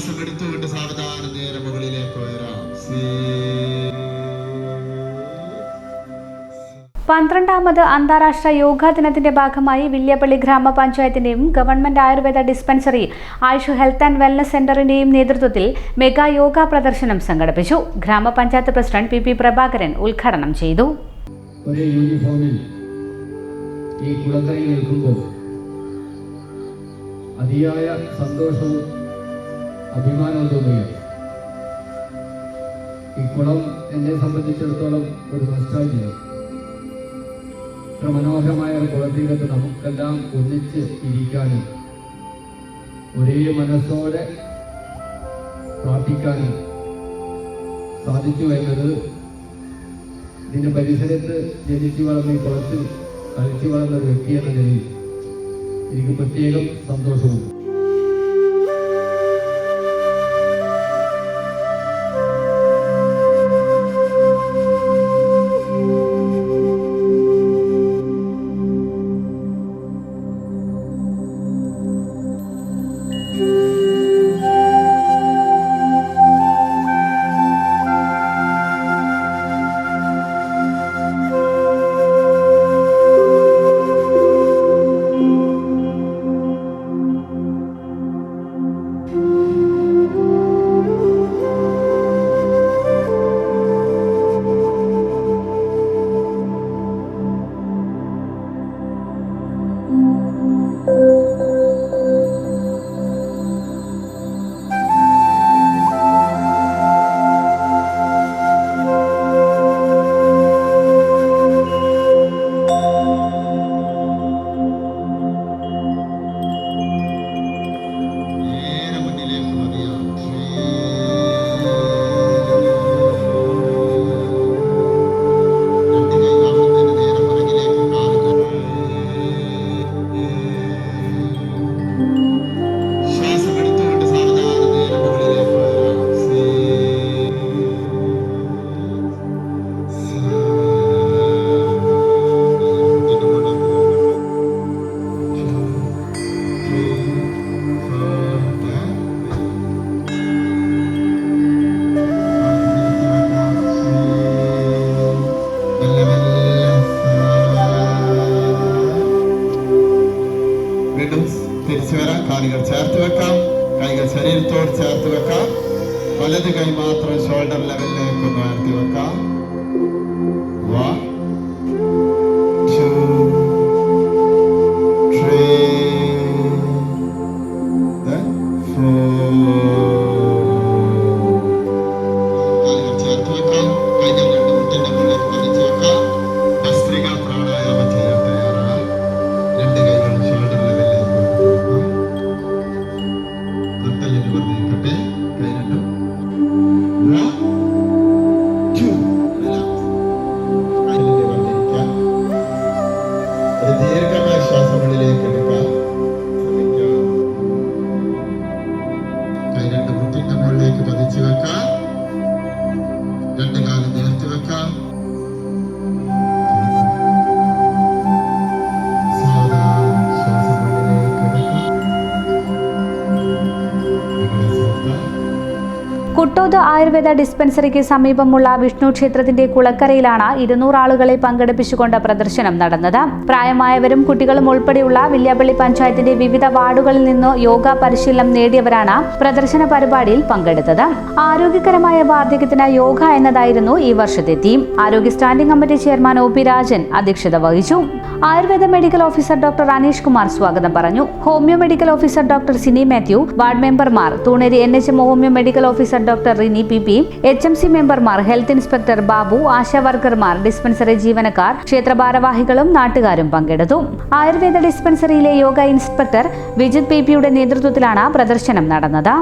ശ്വാസം എടുത്തുകൊണ്ട് സാവധാനം നേരെ മുകളിലേക്ക് ഉയരാം. 12ാമത് അന്താരാഷ്ട്ര യോഗാ ദിനത്തിന്റെ ഭാഗമായി വില്യപ്പള്ളി ഗ്രാമപഞ്ചായത്തിന്റെയും government Ayurveda dispensary Ayush health and wellness സെന്ററിന്റെയും നേതൃത്വത്തിൽ മെഗാ യോഗ പ്രദർശനം സംഘടിപ്പിച്ചു. ഗ്രാമപഞ്ചായത്ത് പ്രസിഡന്റ് പി പ്രഭാകരൻ ഉദ്ഘാടനം ചെയ്തു. ഒരേ യൂണിഫോമിൽ ഈ കുളക്കരയിൽ നിൽക്കുമ്പോൾ അതിയായ സന്തോഷവും അഭിമാനവും തോന്നുകയാണ്. ഈ കുളം എന്നെ സംബന്ധിച്ചിടത്തോളം ഒരു നൊസ്റ്റാൾജിയാണ്. ഇത്ര മനോഹരമായ ഒരു കുളത്തീരത്ത് നമുക്കെല്ലാം ഒന്നിച്ച് ഇരിക്കാനും ഒരേ മനസ്സോടെ പ്രാർത്ഥിക്കാനും സാധിച്ചു എന്നത് ഇതിൻ്റെ പരിസരത്ത് ജനിച്ചു വളർന്ന ഈ കുളത്തിൽ കളിച്ചു വളർന്ന ഒരു വ്യക്തി എന്ന നിലയിൽ എനിക്ക് പ്രത്യേകം സന്തോഷമുണ്ട്. തിരിച്ചു വരാം. കാലുകൾ ചേർത്ത് വെക്കാം, കൈകൾ ശരീരത്തോട് ചേർത്ത് വെക്കാം. വലത് കൈ മാത്രം ഷോൾഡർ ലെവലിലേക്ക് ഒന്ന് ഉയർത്തി വെക്കാം. 1 2 3 4. കാലുകൾ ചേർത്ത് വെക്കാം, കൈകൾ രണ്ട് മുട്ടിന്റെ മുകളിലേക്ക് പതിച്ചു വെക്കാം. ഭസ്ത്രിക പ്രാണായാമം ചെയ്യാൻ തയ്യാറാണ്. രണ്ട് കൈകളും ഷോൾഡർ ദീർഘമായ ശ്വാസങ്ങളിലേക്ക് എടുക്കാം. കൈ രണ്ട് മുട്ടിന്റെ മുകളിലേക്ക് പതിച്ചു വെക്കാം. രണ്ട് കാലം നേർത്തി വെക്കാം. കുട്ടോത് ആയുർവേദ ഡിസ്പെൻസറിക്ക് സമീപമുള്ള വിഷ്ണു ക്ഷേത്രത്തിന്റെ കുളക്കരയിലാണ് 200 ആളുകളെ പങ്കെടുപ്പിച്ചുകൊണ്ട് പ്രദർശനം നടന്നത്. പ്രായമായവരും കുട്ടികളും ഉൾപ്പെടെയുള്ള വില്യാപ്പള്ളി പഞ്ചായത്തിന്റെ വിവിധ വാർഡുകളിൽ നിന്ന് യോഗ പരിശീലനം നേടിയവരാണ് പ്രദർശന പരിപാടിയിൽ പങ്കെടുത്തത്. ആരോഗ്യകരമായ വാർദ്ധക്യത്തിന് യോഗ എന്നതായിരുന്നു ഈ വർഷത്തെ തീം. ആരോഗ്യ standing committee chairman O P Rajan അധ്യക്ഷത വഹിച്ചു. Ayurveda medical officer doctor Aneesh Kumar സ്വാഗതം പറഞ്ഞു. Homeo medical officer doctor Sini Mathew, ward മെമ്പർമാർ Thooneri NHM homeo medical officer doctor Rini PP, HMC മെമ്പർമാർ, ഹെൽത്ത് ഇൻസ്പെക്ടർ ബാബു, ആശാ വർക്കർമാർ, ഡിസ്പെൻസറി ജീവനക്കാർ, ക്ഷേത്ര ഭാരവാഹികളും നാട്ടുകാരും പങ്കെടുത്തു. ആയുർവേദ ഡിസ്പെൻസറിയിലെ യോഗ ഇൻസ്പെക്ടർ വിജിത് PP യുടെ നേതൃത്വത്തിലാണ് പ്രദർശനം നടന്നത്.